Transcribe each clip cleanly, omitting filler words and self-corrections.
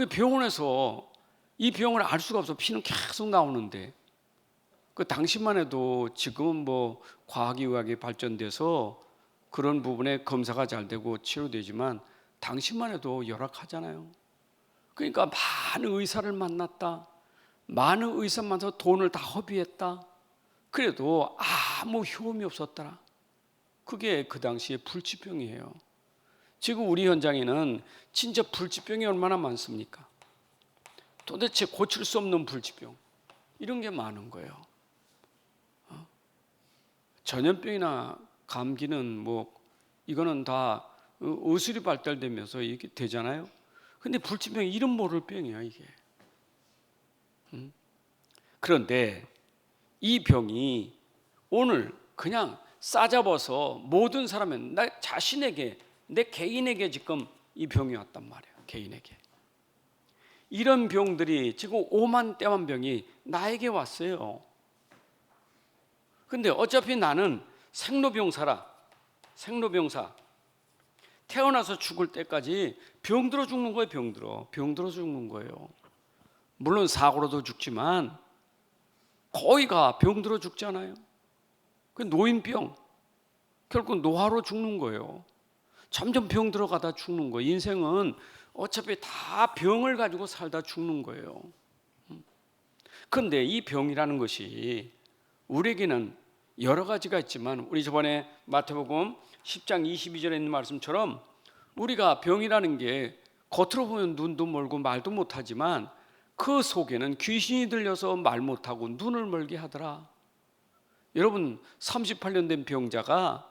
그 병원에서 이 병을 알 수가 없어. 피는 계속 나오는데 그 당시만 해도 지금은 뭐 과학의학이 발전돼서 그런 부분에 검사가 잘 되고 치료되지만 당시만 해도 열악하잖아요. 그러니까 많은 의사를 만났다. 많은 의사 만나서 돈을 다 허비했다. 그래도 아무 효험이 없었더라. 그게 그 당시에 불치병이에요. 지금 우리 현장에는 진짜 불치병이 얼마나 많습니까? 도대체 고칠 수 없는 불치병 이런 게 많은 거예요. 전염병이나 감기는 뭐 이거는 다 의술이 발달되면서 이게 되잖아요. 근데 불치병이 이름 모를 병이야 이게. 그런데 이 병이 오늘 그냥 싸잡아서 모든 사람은 나 자신에게 내 개인에게 지금 이 병이 왔단 말이에요. 개인에게. 이런 병들이 지금 오만때만 병이 나에게 왔어요. 근데 어차피 나는 생로병사라. 생로병사. 태어나서 죽을 때까지 병들어 죽는 거예요. 병들어 죽는 거예요. 물론 사고로도 죽지만 거의가 병들어 죽잖아요. 그 노인병. 결국 노화로 죽는 거예요. 점점 병 들어가다 죽는 거예요. 인생은 어차피 다 병을 가지고 살다 죽는 거예요. 그런데 이 병이라는 것이 우리에게는 여러 가지가 있지만 우리 저번에 마태복음 10장 22절에 있는 말씀처럼 우리가 병이라는 게 겉으로 보면 눈도 멀고 말도 못하지만 그 속에는 귀신이 들려서 말 못하고 눈을 멀게 하더라. 여러분 38년 된 병자가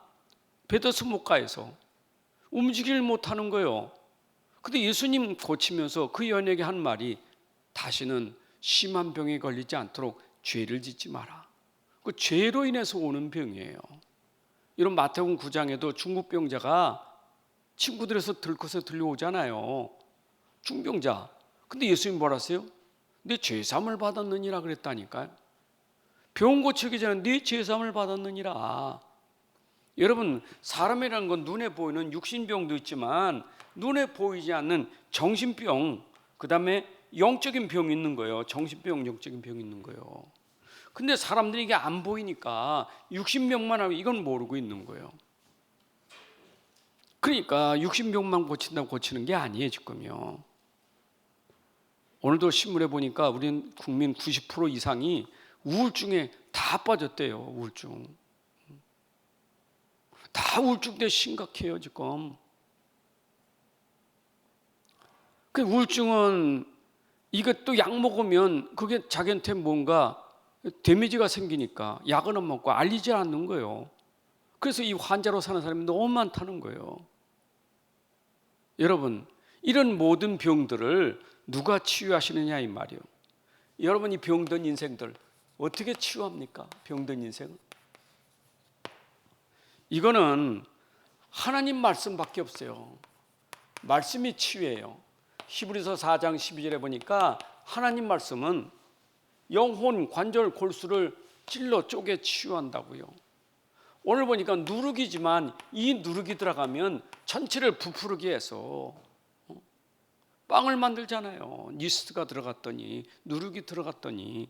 베드스목가에서 움직이질 못하는 거예요. 근데 예수님 고치면서 그 여인에게 한 말이 다시는 심한 병에 걸리지 않도록 죄를 짓지 마라. 그 죄로 인해서 오는 병이에요. 이런 마태복음 9장에도 중국병자가 친구들에서 들커서 들려오잖아요. 중병자. 근데 예수님 뭐라 하세요? 네 죄사함을 받았느니라 그랬다니까요. 병 고치기 전에 네 죄사함을 받았느니라. 여러분 사람이라는 건 눈에 보이는 육신병도 있지만 눈에 보이지 않는 정신병, 그 다음에 영적인 병이 있는 거예요. 정신병, 영적인 병이 있는 거예요. 근데 사람들이 이게 안 보이니까 육신병만 하고 이건 모르고 있는 거예요. 그러니까 육신병만 고친다고 고치는 게 아니에요 지금요. 오늘도 신문에 보니까 우리는 국민 90% 이상이 우울증에 다 빠졌대요. 우울증. 다 우울증 때 심각해요 지금. 그 우울증은 이것도 약 먹으면 그게 자기한테 뭔가 데미지가 생기니까 약은 안 먹고 알리지 않는 거예요. 그래서 이 환자로 사는 사람이 너무 많다는 거예요. 여러분 이런 모든 병들을 누가 치유하시느냐 이 말이에요. 여러분 이 병든 인생들 어떻게 치유합니까? 병든 인생은 이거는 하나님 말씀밖에 없어요. 말씀이 치유예요. 히브리서 4장 12절에 보니까 하나님 말씀은 영혼, 관절, 골수를 찔러 쪼개 치유한다고요. 오늘 보니까 누룩이지만 이 누룩이 들어가면 전체를 부풀게 해서 빵을 만들잖아요. 니스트가 들어갔더니 누룩이 들어갔더니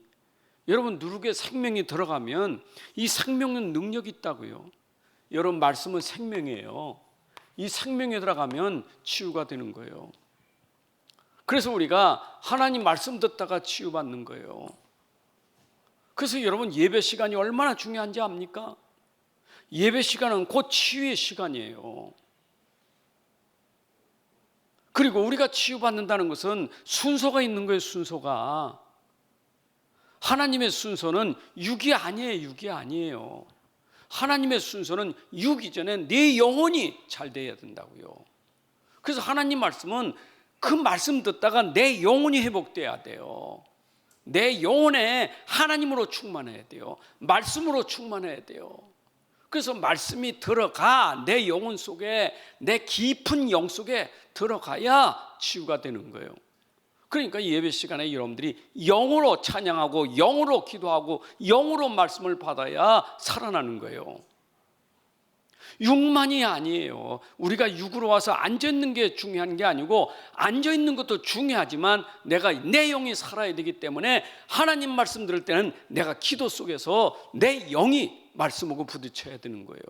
여러분 누룩에 생명이 들어가면 이 생명은 능력이 있다고요. 여러분 말씀은 생명이에요. 이 생명에 들어가면 치유가 되는 거예요. 그래서 우리가 하나님 말씀 듣다가 치유받는 거예요. 그래서 여러분 예배 시간이 얼마나 중요한지 압니까? 예배 시간은 곧 치유의 시간이에요. 그리고 우리가 치유받는다는 것은 순서가 있는 거예요. 순서가. 하나님의 순서는 육이 아니에요. 육이 아니에요. 하나님의 순서는 육 이전에 내 영혼이 잘 돼야 된다고요. 그래서 하나님 말씀은 그 말씀 듣다가 내 영혼이 회복돼야 돼요. 내 영혼에 하나님으로 충만해야 돼요. 말씀으로 충만해야 돼요. 그래서 말씀이 들어가 내 영혼 속에, 내 깊은 영 속에 들어가야 치유가 되는 거예요. 그러니까 예배 시간에 여러분들이 영으로 찬양하고 영으로 기도하고 영으로 말씀을 받아야 살아나는 거예요. 육만이 아니에요. 우리가 육으로 와서 앉아있는 게 중요한 게 아니고, 앉아있는 것도 중요하지만 내가 내 영이 살아야 되기 때문에 하나님 말씀 들을 때는 내가 기도 속에서 내 영이 말씀하고 부딪혀야 되는 거예요.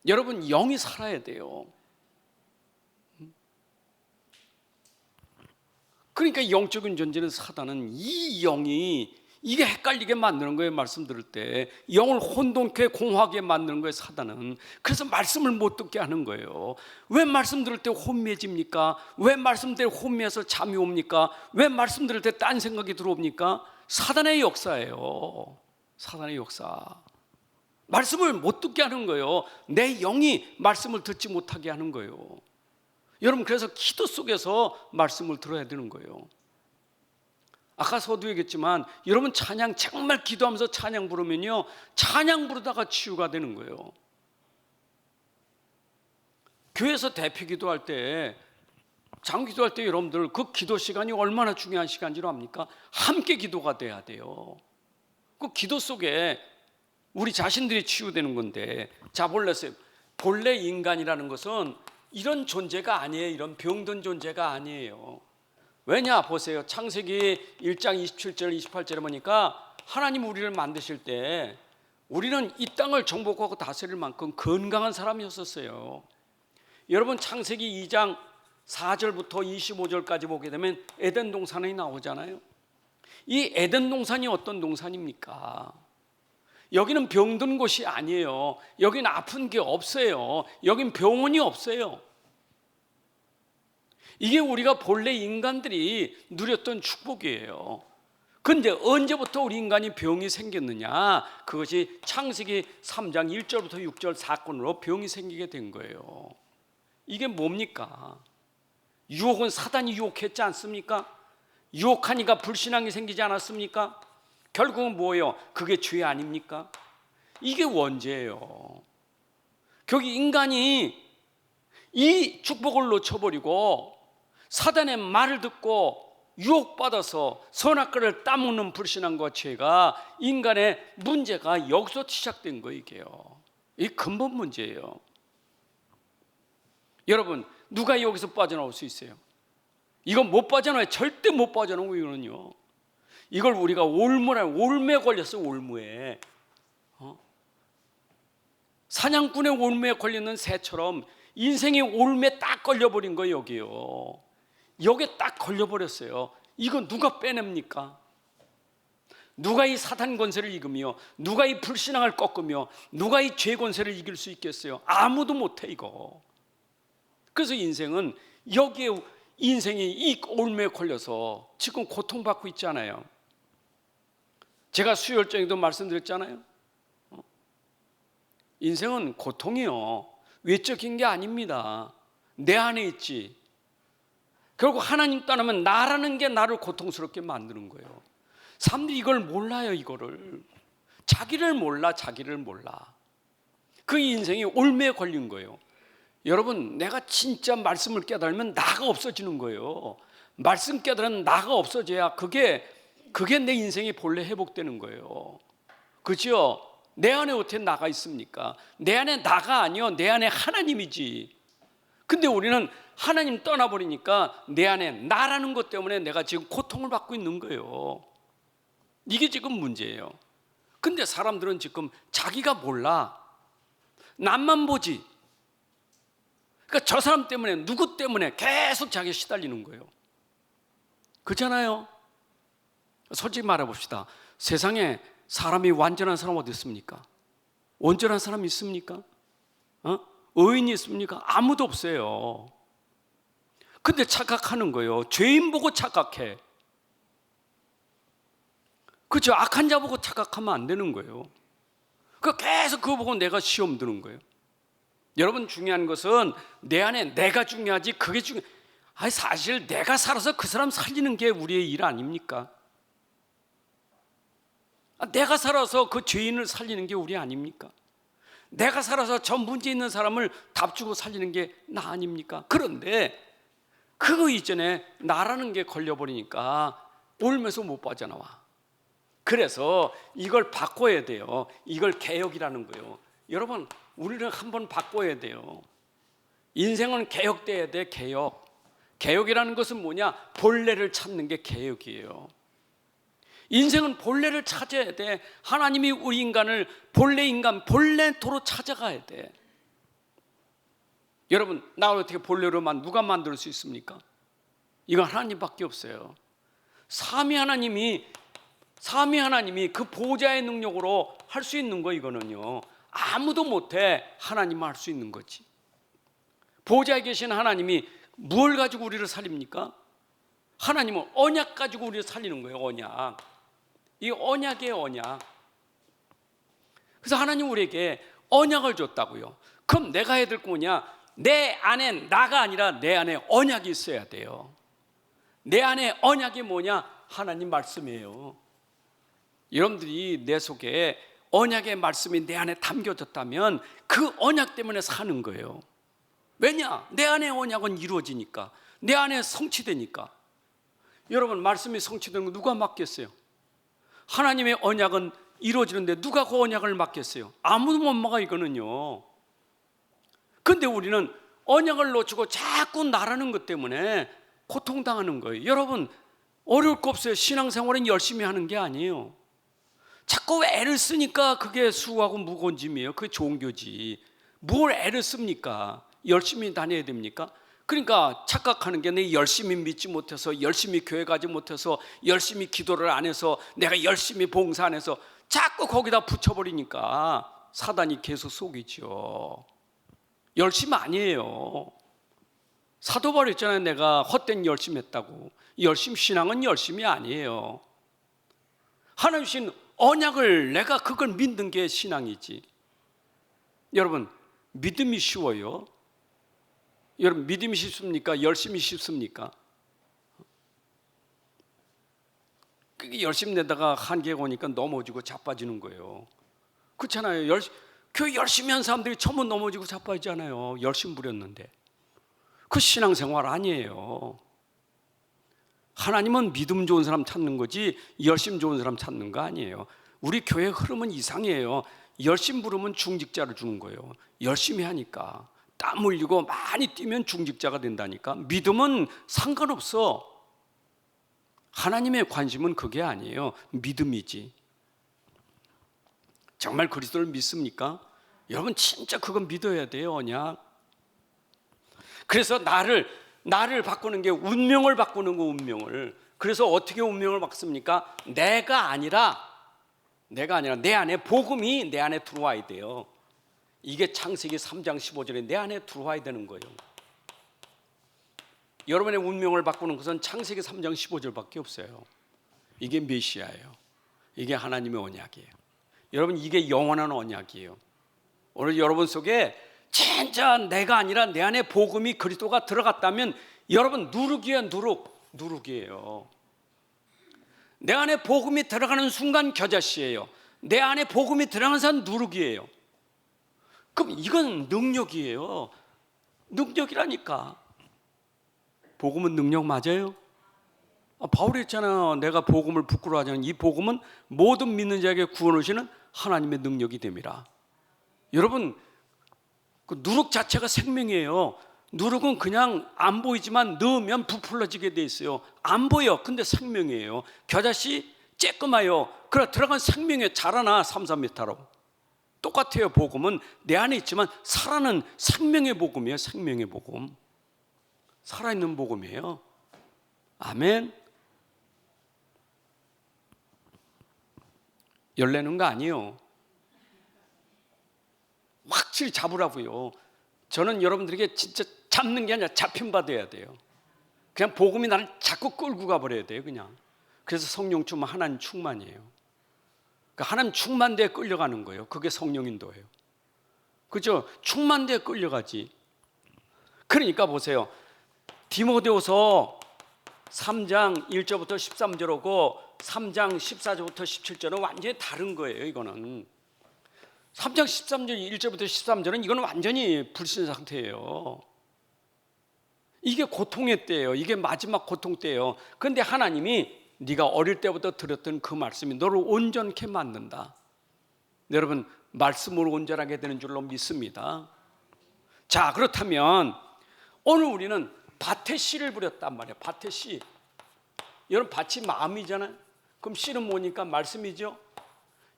여러분, 영이 살아야 돼요. 그러니까 영적인 존재는, 사단은 이 영이, 이게 헷갈리게 만드는 거예요. 말씀 들을 때 영을 혼돈케 공허하게 만드는 거예요, 사단은. 그래서 말씀을 못 듣게 하는 거예요. 왜 말씀 들을 때 혼미해집니까? 왜 말씀 들을 때 혼미해서 잠이 옵니까? 왜 말씀 들을 때 딴 생각이 들어옵니까? 사단의 역사예요. 사단의 역사. 말씀을 못 듣게 하는 거예요. 내 영이 말씀을 듣지 못하게 하는 거예요. 여러분, 그래서 기도 속에서 말씀을 들어야 되는 거예요. 아까 서두 얘기했지만, 여러분 찬양, 정말 기도하면서 찬양 부르면요, 찬양 부르다가 치유가 되는 거예요. 교회에서 대표 기도할 때, 장기 기도할 때 여러분들 그 기도 시간이 얼마나 중요한 시간인 줄 압니까? 함께 기도가 돼야 돼요. 그 기도 속에 우리 자신들이 치유되는 건데, 자, 본래 인간이라는 것은 이런 존재가 아니에요. 이런 병든 존재가 아니에요. 왜냐, 보세요. 창세기 1장 27절 28절에 보니까 하나님 우리를 만드실 때 우리는 이 땅을 정복하고 다스릴 만큼 건강한 사람이었었어요. 여러분, 창세기 2장 4절부터 25절까지 보게 되면 에덴 동산이 나오잖아요. 이 에덴 동산이 어떤 동산입니까? 여기는 병든 곳이 아니에요. 여기는 아픈 게 없어요. 여긴 병원이 없어요. 이게 우리가 본래 인간들이 누렸던 축복이에요. 그런데 언제부터 우리 인간이 병이 생겼느냐? 그것이 창세기 3장 1절부터 6절 사건으로 병이 생기게 된 거예요. 이게 뭡니까? 유혹은 사단이 유혹했지 않습니까? 유혹하니까 불신앙이 생기지 않았습니까? 결국은 뭐예요? 그게 죄 아닙니까? 이게 원죄예요. 결국 인간이 이 축복을 놓쳐버리고 사단의 말을 듣고 유혹받아서 선악과를 따먹는 불신앙과 죄가, 인간의 문제가 여기서 시작된 거예요. 이게요, 이 근본 문제예요. 여러분, 누가 여기서 빠져나올 수 있어요? 이건 못 빠져나와요. 절대 못 빠져나오고. 이거는요, 이걸 우리가 올무에 걸렸어. 올무에. 사냥꾼의 올무에 걸리는 새처럼 인생이 올무에 딱 걸려버린 거예요. 여기요, 여기에 딱 걸려버렸어요. 이거 누가 빼냅니까? 누가 이 사탄 권세를 이기며, 누가 이 불신앙을 꺾으며, 누가 이 죄 권세를 이길 수 있겠어요? 아무도 못해 이거. 그래서 인생은 여기에, 인생이 이 올무에 걸려서 지금 고통받고 있잖아요. 제가 수요일 저녁에도 말씀드렸잖아요. 인생은 고통이요, 외적인 게 아닙니다. 내 안에 있지. 결국 하나님 떠나면 나라는 게 나를 고통스럽게 만드는 거예요. 사람들이 이걸 몰라요. 이거를 자기를 몰라. 그 인생이 올매에 걸린 거예요. 여러분, 내가 진짜 말씀을 깨달으면 나가 없어지는 거예요. 말씀 깨달으면 나가 없어져야 그게 내 인생이 본래 회복되는 거예요. 그렇죠? 내 안에 어떻게 나가 있습니까? 내 안에 나가 아니요, 내 안에 하나님이지. 근데 우리는 하나님 떠나버리니까 내 안에 나라는 것 때문에 내가 지금 고통을 받고 있는 거예요. 이게 지금 문제예요. 근데 사람들은 지금 자기가 몰라. 남만 보지. 그러니까 저 사람 때문에, 누구 때문에 계속 자기가 시달리는 거예요. 그렇잖아요. 솔직히 말해봅시다. 세상에 사람이 완전한 사람 어디 있습니까? 온전한 사람 있습니까? 의인이 있습니까? 아무도 없어요. 근데 착각하는 거예요. 죄인 보고 착각해. 그렇죠? 악한 자 보고 착각하면 안 되는 거예요. 계속 그거 보고 내가 시험 드는 거예요. 여러분, 중요한 것은 내 안에 내가 중요하지, 그게 사실 내가 살아서 그 사람 살리는 게 우리의 일 아닙니까? 내가 살아서 그 죄인을 살리는 게 우리 아닙니까? 내가 살아서 저 문제 있는 사람을 답주고 살리는 게 나 아닙니까? 그런데 그거 이전에 나라는 게 걸려버리니까 올면서 못 빠져나와. 그래서 이걸 바꿔야 돼요. 이걸 개혁이라는 거예요. 여러분, 우리는 한번 바꿔야 돼요. 인생은 개혁돼야 돼. 개혁이라는 것은 뭐냐? 본래를 찾는 게 개혁이에요. 인생은 본래를 찾아야 돼. 하나님이 우리 인간을 본래토로 찾아가야 돼. 여러분, 나를 어떻게 본래로만 누가 만들 수 있습니까? 이건 하나님밖에 없어요. 삼위 하나님이 그 보좌의 능력으로 할 수 있는 거. 이거는요, 아무도 못해. 하나님만 할 수 있는 거지. 보좌에 계신 하나님이 뭘 가지고 우리를 살립니까? 하나님은 언약 가지고 우리를 살리는 거예요. 언약. 이 언약이에요. 언약. 그래서 하나님 우리에게 언약을 줬다고요. 그럼 내가 해야 될 거 뭐냐? 내 안에 나가 아니라 내 안에 언약이 있어야 돼요. 내 안에 언약이 뭐냐? 하나님 말씀이에요. 여러분들이 내 속에 언약의 말씀이 내 안에 담겨졌다면 그 언약 때문에 사는 거예요. 왜냐? 내 안에 언약은 이루어지니까, 내 안에 성취되니까. 여러분, 말씀이 성취되는 거 누가 막겠어요? 하나님의 언약은 이루어지는데 누가 그 언약을 막겠어요? 아무도 못 막아. 이거는요. 근데 우리는 언약을 놓치고 자꾸 나라는 것 때문에 고통당하는 거예요. 여러분, 어려울 거 없어요. 신앙생활은 열심히 하는 게 아니에요. 자꾸 애를 쓰니까 그게 수고하고 무거운 짐이에요. 그게 종교지. 뭘 애를 씁니까? 열심히 다녀야 됩니까? 그러니까 착각하는 게, 내 열심히 믿지 못해서, 열심히 교회 가지 못해서, 열심히 기도를 안 해서, 내가 열심히 봉사 안 해서 자꾸 거기다 붙여버리니까 사단이 계속 속이죠. 열심 아니에요. 사도 바울 했잖아요. 내가 헛된 열심 했다고. 신앙은 열심이 아니에요. 하나님 주신 언약을 내가 그걸 믿는 게 신앙이지. 여러분, 믿음이 쉬워요? 여러분, 믿음이 쉽습니까? 열심히 쉽습니까? 그게 열심히 내다가 한계가 오니까 넘어지고 자빠지는 거예요. 그렇잖아요. 교회 열심히 한 사람들이 전부 넘어지고 자빠지잖아요. 열심 부렸는데. 그 신앙생활 아니에요. 하나님은 믿음 좋은 사람 찾는 거지 열심 좋은 사람 찾는 거 아니에요. 우리 교회 흐름은 이상해요. 열심 부르면 중직자를 주는 거예요. 열심히 하니까. 땀 흘리고 많이 뛰면 중직자가 된다니까. 믿음은 상관없어. 하나님의 관심은 그게 아니에요. 믿음이지. 정말 그리스도를 믿습니까? 여러분, 진짜 그건 믿어야 돼요. 언약. 그래서 나를 바꾸는 게 운명을 바꾸는 거. 운명을. 그래서 어떻게 운명을 바꿉니까? 내가 아니라 내 안에 복음이 내 안에 들어와야 돼요. 이게 창세기 3장 15절에 내 안에 들어와야 되는 거예요. 여러분의 운명을 바꾸는 것은 창세기 3장 15절밖에 없어요. 이게 메시아예요. 이게 하나님의 언약이에요. 여러분, 이게 영원한 언약이에요. 오늘 여러분 속에 진짜 내가 아니라 내 안에 복음이 그리스도가 들어갔다면 여러분, 누룩이에요. 내 안에 복음이 들어가는 순간 겨자씨예요. 내 안에 복음이 들어가는 순간 누룩이에요. 그럼 이건 능력이에요. 능력이라니까. 복음은 능력 맞아요? 바울이 했잖아요. 내가 복음을 부끄러워하지 않는 이 복음은 모든 믿는 자에게 구원을 주시는 하나님의 능력이 됨이라. 여러분, 그 누룩 자체가 생명이에요. 누룩은 그냥 안 보이지만 넣으면 부풀러지게 돼 있어요. 안 보여. 근데 생명이에요. 겨자씨 쬐끔해요. 그래 들어간 생명에 자라나 3-4m로. 똑같아요. 복음은 내 안에 있지만 살아는 생명의 복음이에요. 생명의 복음. 살아있는 복음이에요. 아멘. 열내는 거 아니에요. 확실히 잡으라고요. 저는 여러분들에게 진짜 잡는 게 아니라 잡힌 바 돼야 돼요. 그냥 복음이 나를 자꾸 끌고 가버려야 돼요. 그냥. 그래서 성령 충만, 하나님 충만이에요. 그러니까 하나님 충만대에 끌려가는 거예요. 그게 성령 인도예요. 그죠? 충만대에 끌려가지. 그러니까 보세요. 디모데후서 3장 1절부터 13절하고 3장 14절부터 17절은 완전히 다른 거예요. 이거는 3장 13절 1절부터 13절은 이거는 완전히 불신 상태예요. 이게 고통의 때예요. 이게 마지막 고통 때예요. 그런데 하나님이 네가 어릴 때부터 들었던 그 말씀이 너를 온전케 만든다. 여러분 말씀으로 온전하게 되는 줄로 믿습니다. 자, 그렇다면 오늘 우리는 밭에 씨를 뿌렸단 말이에요. 밭에 씨. 여러분 밭이 마음이잖아요. 그럼 씨는 뭐니까? 말씀이죠.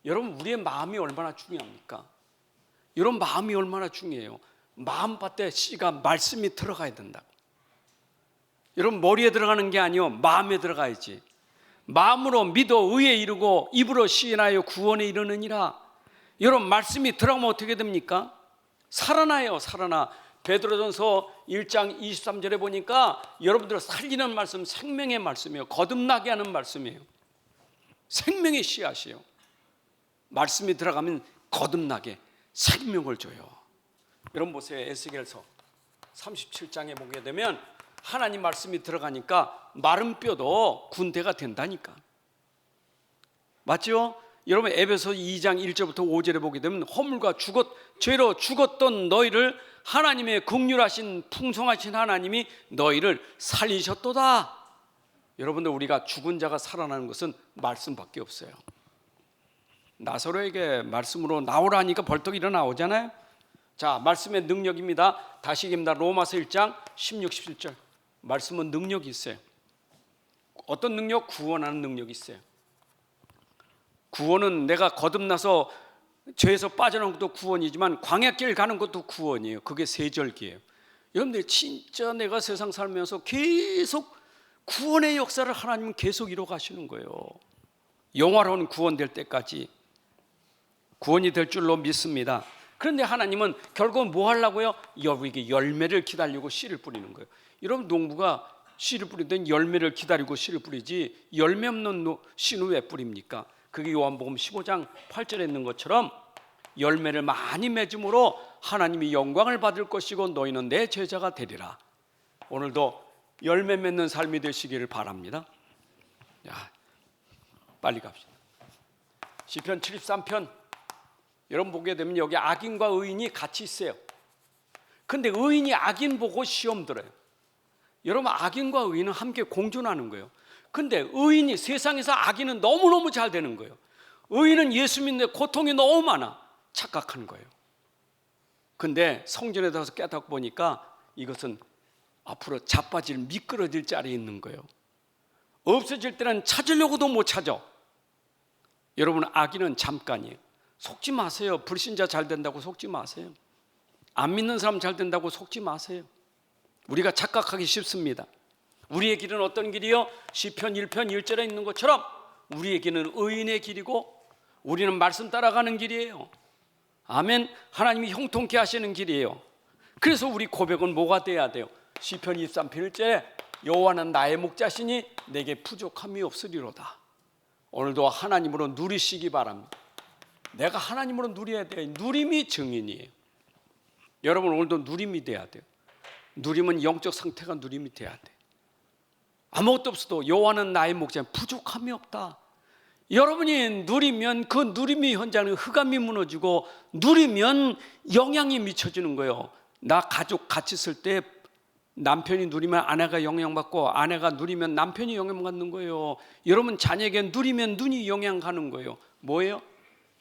여러분 우리의 마음이 얼마나 중요합니까? 여러분 마음이 얼마나 중요해요. 마음밭에 씨가 말씀이 들어가야 된다. 여러분 머리에 들어가는 게 아니요 마음에 들어가야지. 마음으로 믿어 의에 이르고 입으로 시인하여 구원에 이르느니라. 여러분 말씀이 들어가면 어떻게 됩니까? 살아나요. 살아나. 베드로전서 1장 23절에 보니까 여러분들 살리는 말씀, 생명의 말씀이에요. 거듭나게 하는 말씀이에요. 생명의 씨앗이에요. 말씀이 들어가면 거듭나게 생명을 줘요. 여러분 보세요. 에스겔서 37장에 보게 되면 하나님 말씀이 들어가니까 마른 뼈도 군대가 된다니까. 맞죠? 여러분 에베소 2장 1절부터 5절에 보게 되면 허물과 죄로 죽었던 너희를 하나님의 긍휼하신 풍성하신 하나님이 너희를 살리셨도다. 여러분들 우리가 죽은 자가 살아나는 것은 말씀밖에 없어요. 나사로에게 말씀으로 나오라니까 벌떡 일어나오잖아요. 자, 말씀의 능력입니다. 다시 읽습니다. 로마서 1장 16, 17절. 말씀은 능력이 있어요. 어떤 능력? 구원하는 능력이 있어요. 구원은 내가 거듭나서 죄에서 빠져나온 것도 구원이지만 광야길 가는 것도 구원이에요. 그게 세절기예요. 여러분들 진짜 내가 세상 살면서 계속 구원의 역사를 하나님은 계속 이루어 가시는 거예요. 영화로운 구원될 때까지 구원이 될 줄로 믿습니다. 그런데 하나님은 결국은 뭐 하려고요? 여러분에게 열매를 기다리고 씨를 뿌리는 거예요. 여러분 농부가 씨를 뿌리던 열매를 기다리고 씨를 뿌리지 열매 없는 씨는 왜 뿌립니까? 그게 요한복음 15장 8절에 있는 것처럼 열매를 많이 맺음으로 하나님이 영광을 받을 것이고 너희는 내 제자가 되리라. 오늘도 열매 맺는 삶이 되시기를 바랍니다. 야, 빨리 갑시다. 시편 73편 여러분 보게 되면 여기 악인과 의인이 같이 있어요. 근데 의인이 악인 보고 시험 들어요. 여러분 악인과 의인은 함께 공존하는 거예요. 근데 의인이 세상에서 악인은 너무너무 잘 되는 거예요. 의인은 예수 믿는데 고통이 너무 많아. 착각하는 거예요. 근데 성전에 들어서 깨닫고 보니까 이것은 앞으로 자빠질 미끄러질 자리에 있는 거예요. 없어질 때는 찾으려고도 못 찾아. 여러분 악인은 잠깐이에요. 속지 마세요. 불신자 잘 된다고 속지 마세요. 안 믿는 사람 잘 된다고 속지 마세요. 우리가 착각하기 쉽습니다. 우리의 길은 어떤 길이요? 시편 1편 1절에 있는 것처럼 우리의 길은 의인의 길이고 우리는 말씀 따라가는 길이에요. 아멘. 하나님이 형통케 하시는 길이에요. 그래서 우리 고백은 뭐가 돼야 돼요? 시편 23편 1절에 여호와는 나의 목자시니 내게 부족함이 없으리로다. 오늘도 하나님으로 누리시기 바랍니다. 내가 하나님으로 누려야 돼요. 누림이 증인이에요. 여러분 오늘도 누림이 돼야 돼요. 누림은 영적 상태가 누림이 돼야 돼. 아무것도 없어도 여호와는 나의 목자, 부족함이 없다. 여러분이 누리면 그 누림의 현장은 흑암이 무너지고 누리면 영향이 미쳐지는 거예요. 나 가족 같이 있을 때 남편이 누리면 아내가 영향받고 아내가 누리면 남편이 영향받는 거예요. 여러분 자녀에게 누리면 눈이 영향가는 거예요. 뭐예요?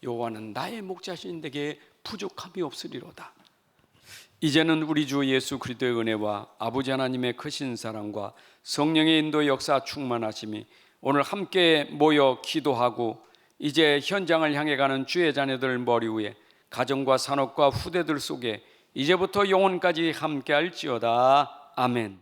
여호와는 나의 목자신 내게 부족함이 없으리로다. 이제는 우리 주 예수 그리스도의 은혜와 아버지 하나님의 크신 사랑과 성령의 인도 역사 충만하심이 오늘 함께 모여 기도하고 이제 현장을 향해 가는 주의 자녀들 머리 위에 가정과 산업과 후대들 속에 이제부터 영혼까지 함께 할지어다. 아멘.